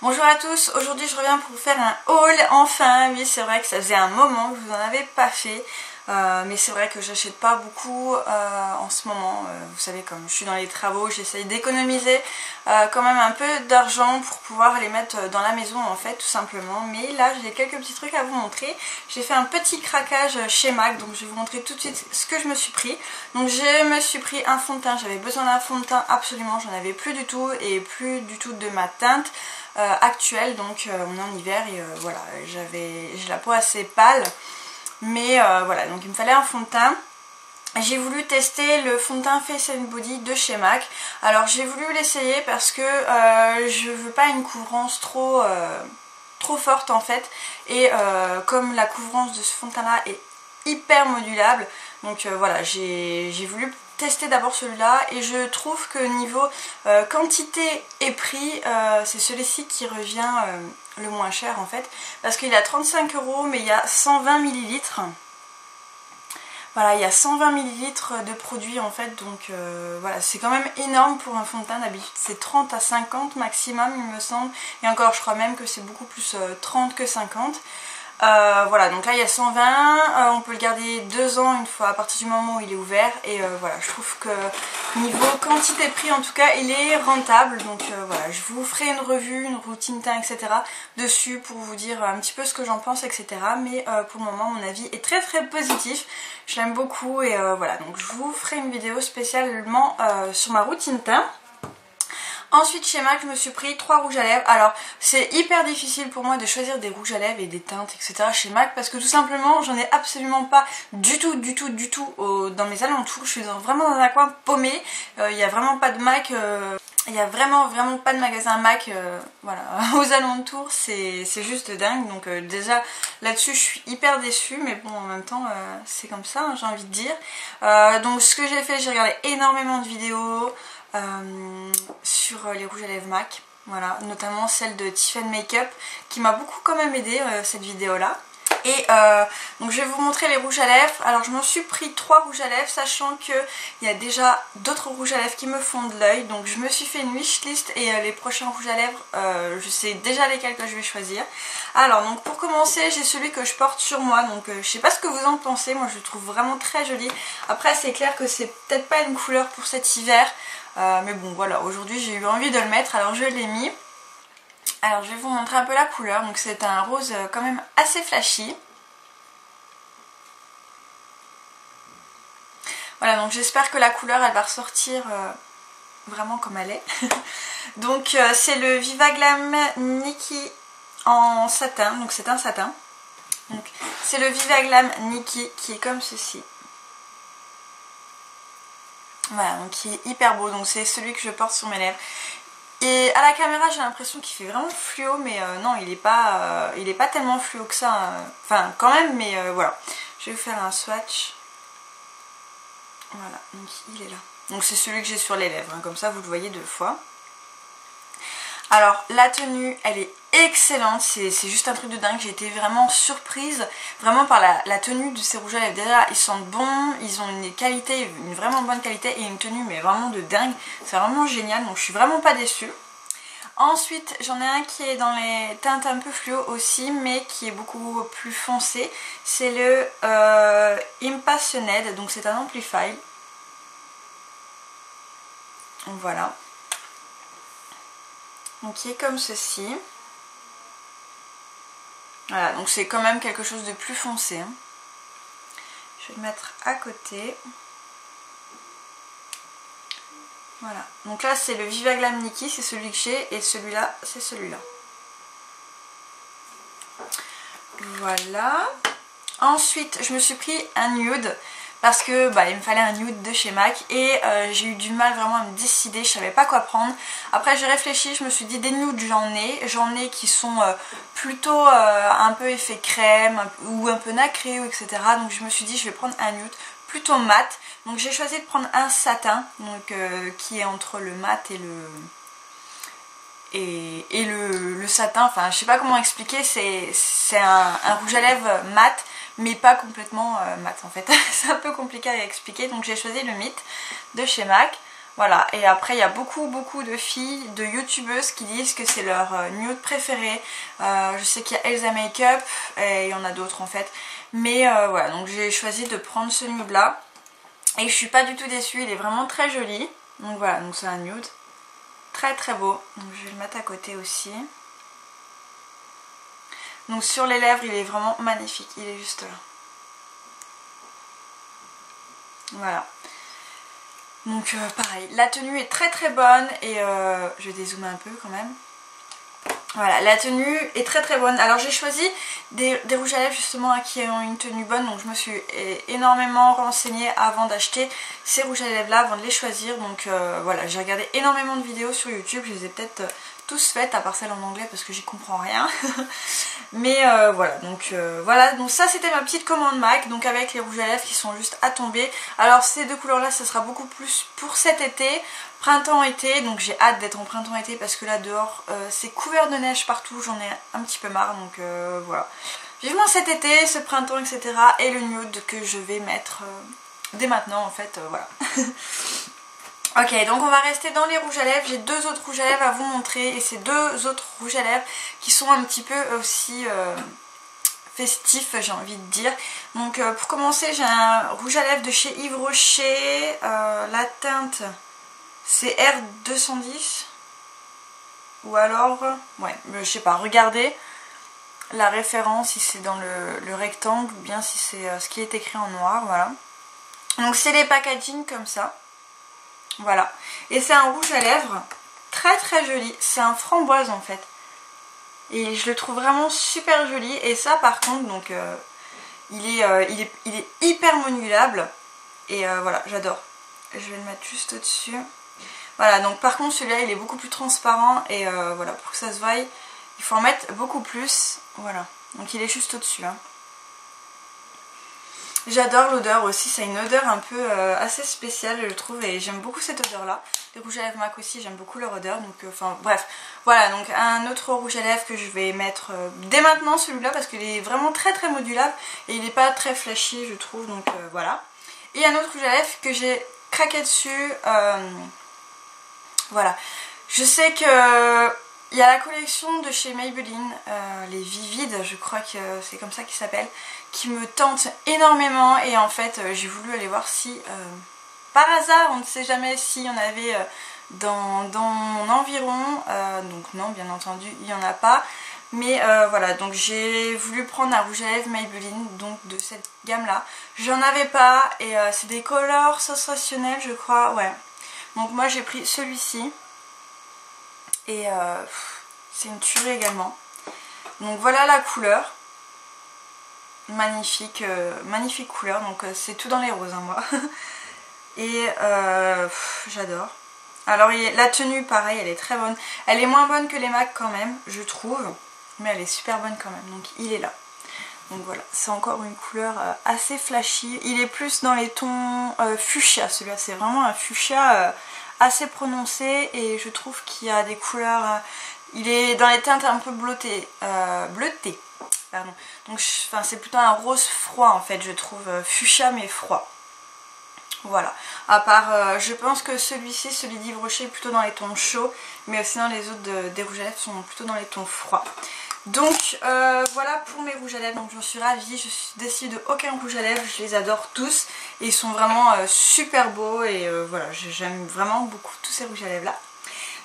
Bonjour à tous, aujourd'hui je reviens pour vous faire un haul, enfin. Oui, c'est vrai que ça faisait un moment que je vous en avais pas fait, mais c'est vrai que j'achète pas beaucoup en ce moment. Vous savez, comme je suis dans les travaux, j'essaye d'économiser quand même un peu d'argent pour pouvoir les mettre dans la maison en fait, tout simplement. Mais là j'ai quelques petits trucs à vous montrer. J'ai fait un petit craquage chez MAC, donc je vais vous montrer tout de suite ce que je me suis pris. Donc je me suis pris un fond de teint, j'avais besoin d'un fond de teint absolument, j'en avais plus du tout et plus du tout de ma teinte actuelle, donc on est en hiver et voilà, j'ai la peau assez pâle, mais voilà, donc il me fallait un fond de teint. J'ai voulu tester le fond de teint Face & Body de chez MAC. Alors j'ai voulu l'essayer parce que je veux pas une couvrance trop forte en fait, et comme la couvrance de ce fond de teint là est hyper modulable, donc voilà, j'ai voulu tester d'abord celui-là et je trouve que niveau quantité et prix, c'est celui-ci qui revient le moins cher en fait, parce qu'il est à 35 € mais il y a 120 ml. Voilà, il y a 120 ml de produit en fait, donc voilà, c'est quand même énorme pour un fond de teint. D'habitude c'est 30 à 50 maximum il me semble, et encore je crois même que c'est beaucoup plus 30 que 50. Voilà, donc là il y a 120, on peut le garder 2 ans une fois à partir du moment où il est ouvert, et voilà, je trouve que niveau quantité-prix en tout cas il est rentable, donc voilà, je vous ferai une revue, une routine teint etc dessus pour vous dire un petit peu ce que j'en pense etc, mais pour le moment mon avis est très très positif, je l'aime beaucoup, et voilà, donc je vous ferai une vidéo spécialement sur ma routine teint. Ensuite chez MAC je me suis pris 3 rouges à lèvres. Alors c'est hyper difficile pour moi de choisir des rouges à lèvres et des teintes etc chez MAC, parce que tout simplement j'en ai absolument pas du tout dans mes alentours. Je suis vraiment dans un coin paumé, il n'y a vraiment pas de MAC, il n'y a vraiment pas de magasin MAC voilà, aux alentours, c'est juste dingue. Donc déjà là-dessus je suis hyper déçue, mais bon en même temps c'est comme ça hein, j'ai envie de dire. Donc ce que j'ai fait, j'ai regardé énormément de vidéos sur les rouges à lèvres MAC, voilà, notamment celle de Tiffany Makeup qui m'a beaucoup quand même aidé cette vidéo là. Et donc je vais vous montrer les rouges à lèvres. Alors je me suis pris 3 rouges à lèvres, sachant qu'il y a déjà d'autres rouges à lèvres qui me font de l'œil, donc je me suis fait une wishlist, et les prochains rouges à lèvres je sais déjà lesquels que je vais choisir. Alors donc pour commencer j'ai celui que je porte sur moi, donc je sais pas ce que vous en pensez, moi je le trouve vraiment très joli. Après c'est clair que c'est peut-être pas une couleur pour cet hiver, mais bon voilà, aujourd'hui j'ai eu envie de le mettre alors je l'ai mis. Alors je vais vous montrer un peu la couleur, donc c'est un rose quand même assez flashy. Voilà, donc j'espère que la couleur elle va ressortir vraiment comme elle est. Donc c'est le Viva Glam Nikki en satin, donc c'est un satin. Donc c'est le Viva Glam Nikki qui est comme ceci. Voilà, donc qui est hyper beau, donc c'est celui que je porte sur mes lèvres. Et à la caméra j'ai l'impression qu'il fait vraiment fluo, mais non il est pas tellement fluo que ça, enfin quand même, mais voilà. Je vais vous faire un swatch. Voilà, donc il est là. Donc c'est celui que j'ai sur les lèvres, hein, comme ça vous le voyez 2 fois. Alors la tenue elle est excellente, c'est juste un truc de dingue, j'ai été vraiment surprise vraiment par la tenue de ces rouges à lèvres. Déjà ils sentent bon, ils ont une qualité, une vraiment bonne qualité, et une tenue mais vraiment de dingue, c'est vraiment génial, donc je suis vraiment pas déçue. Ensuite j'en ai un qui est dans les teintes un peu fluo aussi, mais qui est beaucoup plus foncé, c'est le Impassioned, donc c'est un Amplify. Donc voilà. Donc qui est comme ceci. Voilà, donc c'est quand même quelque chose de plus foncé. Hein. Je vais le mettre à côté. Voilà, donc là c'est le Viva Glam Nikki, c'est celui que j'ai, et celui-là c'est celui-là. Voilà. Ensuite je me suis pris un nude, parce que il me fallait un nude de chez MAC, et j'ai eu du mal vraiment à me décider, je savais pas quoi prendre. Après j'ai réfléchi, je me suis dit des nudes j'en ai qui sont plutôt un peu effet crème ou un peu nacré etc. Donc je me suis dit je vais prendre un nude plutôt mat. Donc j'ai choisi de prendre un satin, donc qui est entre le mat et le satin, enfin je sais pas comment expliquer, c'est un rouge à lèvres mat, mais pas complètement mat en fait. C'est un peu compliqué à expliquer, donc j'ai choisi le Mythe de chez MAC. Voilà, et après il y a beaucoup de filles, de youtubeuses qui disent que c'est leur nude préféré. Je sais qu'il y a Elsa Makeup et il y en a d'autres en fait. Mais voilà, donc j'ai choisi de prendre ce nude là. Et je suis pas du tout déçue, il est vraiment très joli. Donc voilà, donc c'est un nude. Très beau. Donc je vais le mettre à côté aussi. Donc sur les lèvres, il est vraiment magnifique, il est juste là. Voilà. Donc pareil, la tenue est très bonne et je vais dézoomer un peu quand même. Voilà, la tenue est très bonne. Alors j'ai choisi des rouges à lèvres justement qui ont une tenue bonne, donc je me suis énormément renseignée avant d'acheter ces rouges à lèvres là, avant de les choisir. Donc voilà, j'ai regardé énormément de vidéos sur YouTube, je les ai peut-être tous faites, à part celle en anglais parce que j'y comprends rien. Mais voilà, donc ça c'était ma petite commande MAC, donc avec les rouges à lèvres qui sont juste à tomber. Alors ces deux couleurs là, ça sera beaucoup plus pour cet été, printemps-été, donc j'ai hâte d'être en printemps-été parce que là dehors c'est couvert de neige partout, j'en ai un petit peu marre, donc voilà. Vivement cet été, ce printemps, etc. et le nude que je vais mettre dès maintenant en fait, voilà. Ok, donc on va rester dans les rouges à lèvres. J'ai deux autres rouges à lèvres à vous montrer et ces deux autres rouges à lèvres qui sont un petit peu aussi festifs, j'ai envie de dire. Donc pour commencer, j'ai un rouge à lèvres de chez Yves Rocher, la teinte c'est R210 ou alors, ouais, je sais pas, regardez la référence si c'est dans le rectangle ou bien si c'est ce qui est écrit en noir, voilà. Donc c'est les packaging comme ça. Voilà, et c'est un rouge à lèvres très joli, c'est un framboise en fait. Et je le trouve vraiment super joli. Et ça par contre, donc il est hyper modulable. Et voilà, j'adore. Je vais le mettre juste au-dessus. Voilà, donc par contre celui-là il est beaucoup plus transparent. Et voilà, pour que ça se voie, il faut en mettre beaucoup plus. Voilà, donc il est juste au-dessus, hein. J'adore l'odeur aussi, ça a une odeur un peu assez spéciale je trouve, et j'aime beaucoup cette odeur là. Les rouges à lèvres MAC aussi, j'aime beaucoup leur odeur, donc enfin bref. Voilà, donc un autre rouge à lèvres que je vais mettre dès maintenant, celui-là, parce qu'il est vraiment très modulable et il n'est pas très flashy je trouve, donc voilà. Et un autre rouge à lèvres que j'ai craqué dessus, voilà. Je sais que il y a la collection de chez Maybelline, les Vivides, je crois que c'est comme ça qu'ils s'appellent, qui me tente énormément, et en fait j'ai voulu aller voir si par hasard, on ne sait jamais s'il y en avait dans mon environ, donc non bien entendu il n'y en a pas, mais voilà, donc j'ai voulu prendre un rouge à lèvres Maybelline, donc de cette gamme là, j'en avais pas, et c'est des couleurs sensationnelles je crois, ouais, donc moi j'ai pris celui-ci, et c'est une tuerie également. Donc voilà la couleur, magnifique, magnifique couleur, donc c'est tout dans les roses hein, moi. Et j'adore. Alors la tenue pareil, elle est très bonne, elle est moins bonne que les MAC quand même je trouve, mais elle est super bonne quand même, donc il est là. Donc voilà, c'est encore une couleur assez flashy, il est plus dans les tons fuchsia, celui-là c'est vraiment un fuchsia assez prononcé, et je trouve qu'il y a des couleurs, il est dans les teintes un peu bleutées, pardon. Donc c'est plutôt un rose froid en fait je trouve, fuchsia mais froid. Voilà, à part je pense que celui-ci, celui d'Yves Rocher est plutôt dans les tons chauds, mais sinon les autres des rouges à lèvres sont plutôt dans les tons froids. Donc voilà pour mes rouges à lèvres, donc j'en suis ravie, je suis déçue de aucun rouge à lèvres, je les adore tous et ils sont vraiment super beaux, et voilà, j'aime vraiment beaucoup tous ces rouges à lèvres là.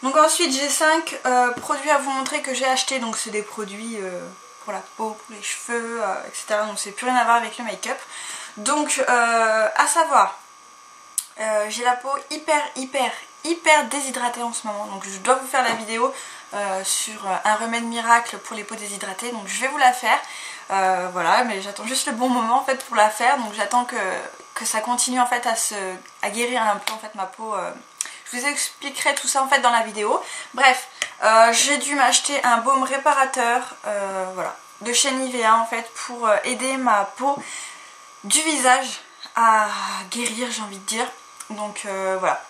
Donc ensuite j'ai 5 produits à vous montrer que j'ai achetés, donc c'est des produits pour la peau, pour les cheveux, etc. Donc c'est plus rien à voir avec le make-up. Donc à savoir, j'ai la peau hyper déshydratée en ce moment, donc je dois vous faire la vidéo sur un remède miracle pour les peaux déshydratées, donc je vais vous la faire, voilà, mais j'attends juste le bon moment en fait pour la faire, donc j'attends que ça continue en fait à guérir un peu en fait ma peau. Je vous expliquerai tout ça en fait dans la vidéo. Bref, j'ai dû m'acheter un baume réparateur, voilà, de chez Nivea en fait, pour aider ma peau du visage à guérir, j'ai envie de dire. Donc voilà,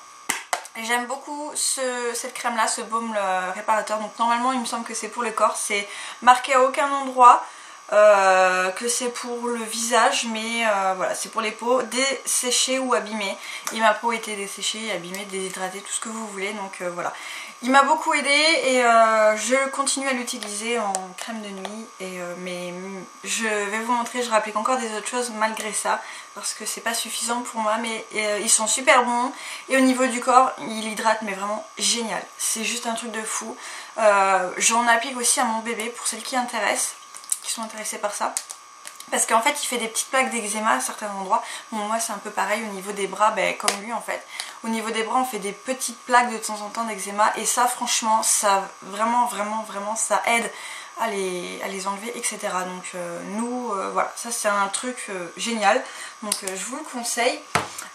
j'aime beaucoup cette crème là, ce baume réparateur. Donc normalement il me semble que c'est pour le corps, c'est marqué à aucun endroit, que c'est pour le visage, mais voilà, c'est pour les peaux desséchées ou abîmées. Et ma peau était desséchée, abîmée, déshydratée, tout ce que vous voulez, donc voilà. Il m'a beaucoup aidé et je continue à l'utiliser en crème de nuit. Mais je vais vous montrer, je rapplique encore des autres choses malgré ça, parce que c'est pas suffisant pour moi, mais ils sont super bons. Et au niveau du corps, il hydrate, mais vraiment génial. C'est juste un truc de fou. J'en applique aussi à mon bébé pour celles qui sont intéressées par ça. Parce qu'en fait il fait des petites plaques d'eczéma à certains endroits. Bon, moi c'est un peu pareil au niveau des bras, comme lui en fait. Au niveau des bras on fait des petites plaques de temps en temps d'eczéma. Et ça franchement ça vraiment ça aide à les enlever, etc. Donc voilà, ça c'est un truc génial. Donc je vous le conseille.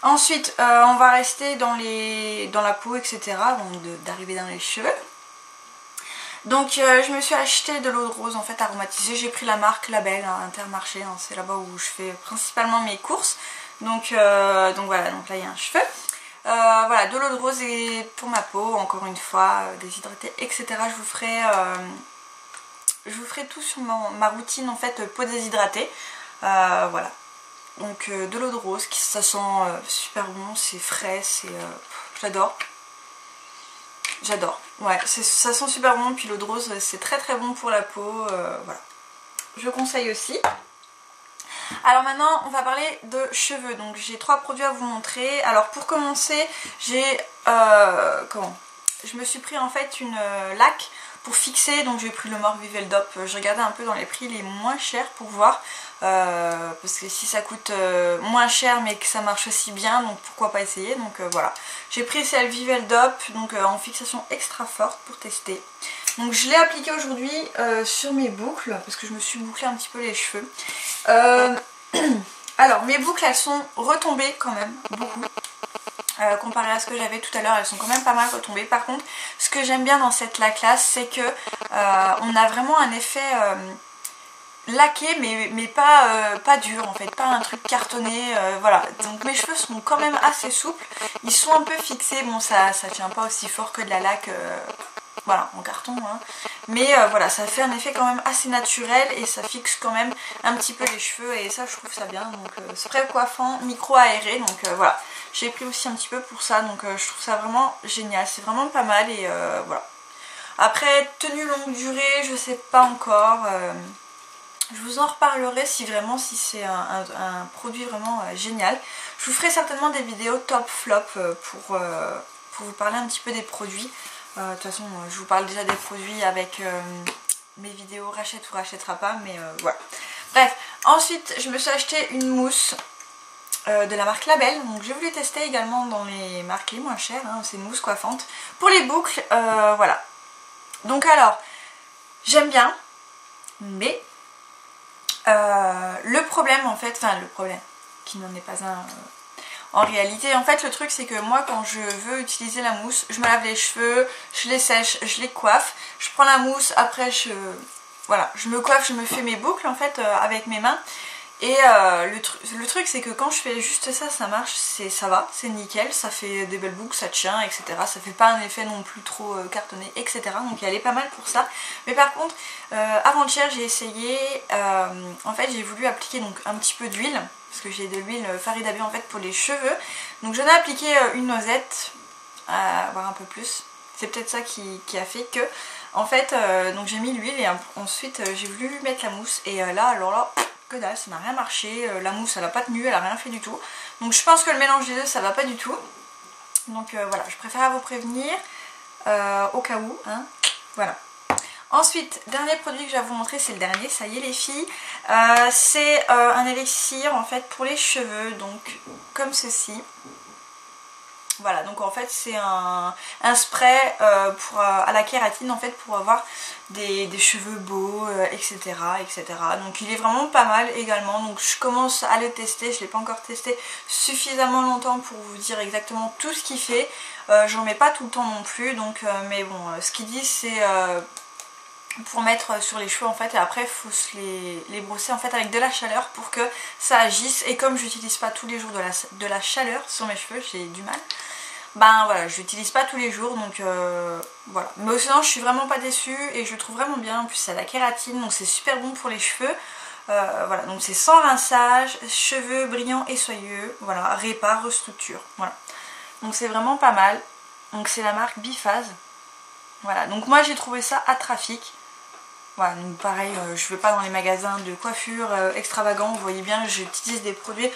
Ensuite on va rester dans la peau, etc. avant d'arriver dans les cheveux. Donc je me suis acheté de l'eau de rose en fait aromatisée. J'ai pris la marque Label à Intermarché, hein, c'est là-bas où je fais principalement mes courses. Donc voilà, donc là il y a un cheveu. Voilà, de l'eau de rose et pour ma peau, encore une fois, déshydratée, etc. Je vous ferai tout sur ma routine en fait peau déshydratée. Voilà. Donc de l'eau de rose, ça sent super bon, c'est frais, j'adore. J'adore, ouais, ça sent super bon, puis l'eau de rose c'est très bon pour la peau, voilà. Je conseille aussi. Alors maintenant on va parler de cheveux, donc j'ai 3 produits à vous montrer. Alors pour commencer, je me suis pris en fait une laque pour fixer, donc j'ai pris le More Viveldop. Je regardais un peu dans les prix les moins chers pour voir, parce que si ça coûte moins cher mais que ça marche aussi bien, donc pourquoi pas essayer. Donc voilà, j'ai pris celle Viveldop, donc en fixation extra forte pour tester. Donc je l'ai appliqué aujourd'hui sur mes boucles, parce que je me suis bouclé un petit peu les cheveux. Alors mes boucles elles sont retombées quand même beaucoup. Comparé à ce que j'avais tout à l'heure, elles sont quand même pas mal retombées. Par contre, ce que j'aime bien dans cette laque là, c'est que on a vraiment un effet laqué, mais pas dur en fait, pas un truc cartonné, voilà. Donc mes cheveux sont quand même assez souples, ils sont un peu fixés. Bon, ça tient pas aussi fort que de la laque voilà, en carton, hein. Mais voilà, ça fait un effet quand même assez naturel et ça fixe quand même un petit peu les cheveux, et ça je trouve ça bien. Donc spray coiffant micro aéré, donc voilà, j'ai pris aussi un petit peu pour ça. Donc je trouve ça vraiment génial, c'est vraiment pas mal. Et voilà, après tenue longue durée je sais pas encore, je vous en reparlerai si c'est un produit vraiment génial. Je vous ferai certainement des vidéos top flop pour vous parler un petit peu des produits. De toute façon je vous parle déjà des produits avec mes vidéos rachète ou rachètera pas, mais voilà. Bref, ensuite je me suis acheté une mousse de la marque Label. Donc j'ai voulu tester également dans les marques les moins chères, hein. C'est une mousse coiffante pour les boucles, voilà. Donc alors j'aime bien, mais le problème en fait, enfin le problème qui n'en est pas un en réalité, en fait le truc c'est que moi quand je veux utiliser la mousse, je me lave les cheveux, je les sèche, je les coiffe, je prends la mousse, après voilà, je me coiffe, je me fais mes boucles en fait avec mes mains. Et le truc c'est que quand je fais juste ça, ça marche, ça va, c'est nickel, ça fait des belles boucles, ça tient, etc. Ça fait pas un effet non plus trop cartonné, etc. Donc elle est pas mal pour ça. Mais par contre, avant-hier j'ai essayé, en fait j'ai voulu appliquer donc un petit peu d'huile, parce que j'ai de l'huile Farida Bee en fait pour les cheveux. Donc j'en ai appliqué une noisette, voire un peu plus. C'est peut-être ça qui a fait que, en fait, donc j'ai mis l'huile et ensuite j'ai voulu mettre la mousse. Et là, alors là, que dalle, ça n'a rien marché. La mousse elle a pas tenu, elle a rien fait du tout. Donc je pense que le mélange des deux ça va pas du tout. Donc voilà, je préfère vous prévenir au cas où, hein. Voilà. Ensuite, dernier produit que je vais vous montrer, c'est le dernier, ça y est les filles. C'est un élixir en fait pour les cheveux, donc comme ceci. Voilà, donc en fait c'est un spray à la kératine en fait pour avoir des cheveux beaux, etc., etc. Donc il est vraiment pas mal également. Donc je commence à le tester, je ne l'ai pas encore testé suffisamment longtemps pour vous dire exactement tout ce qu'il fait. J'en mets pas tout le temps non plus, donc mais bon, ce qu'il dit c'est pour mettre sur les cheveux en fait, et après il faut les brosser en fait avec de la chaleur pour que ça agisse. Et comme j'utilise pas tous les jours de la chaleur sur mes cheveux, j'ai du mal. ben voilà, je l'utilise pas tous les jours, donc voilà. Mais sinon je suis vraiment pas déçue et je le trouve vraiment bien. En plus c'est à la kératine, donc c'est super bon pour les cheveux. Voilà, donc c'est sans rinçage, cheveux brillants et soyeux, voilà, répare, restructure, voilà. Donc c'est vraiment pas mal. Donc c'est la marque Biphase. Voilà, donc moi j'ai trouvé ça à Trafic. Voilà, donc pareil, je vais pas dans les magasins de coiffure extravagants, vous voyez bien, j'utilise des produits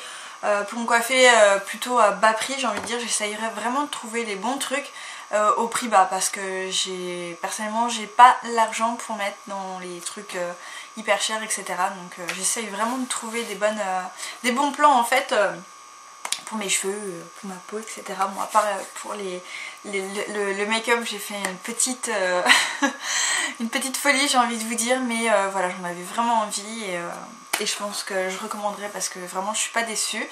pour me coiffer plutôt à bas prix, j'ai envie de dire. J'essayerai vraiment de trouver les bons trucs au prix bas, parce que personnellement j'ai pas l'argent pour mettre dans les trucs hyper chers, etc. Donc j'essaye vraiment de trouver des bons plans en fait pour mes cheveux, pour ma peau, etc. Bon, à part pour le make-up, j'ai fait une petite folie, j'ai envie de vous dire, mais voilà, j'en avais vraiment envie et je pense que je recommanderais parce que vraiment je suis pas déçue.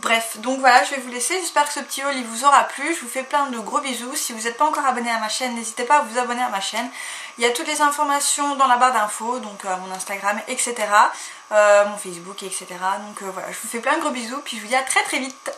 Bref, donc voilà, je vais vous laisser. J'espère que ce petit haul il vous aura plu. Je vous fais plein de gros bisous. Si vous n'êtes pas encore abonné à ma chaîne, n'hésitez pas à vous abonner à ma chaîne. Il y a toutes les informations dans la barre d'infos, donc mon Instagram, etc. Mon Facebook, etc. Donc voilà, je vous fais plein de gros bisous, puis je vous dis à très très vite.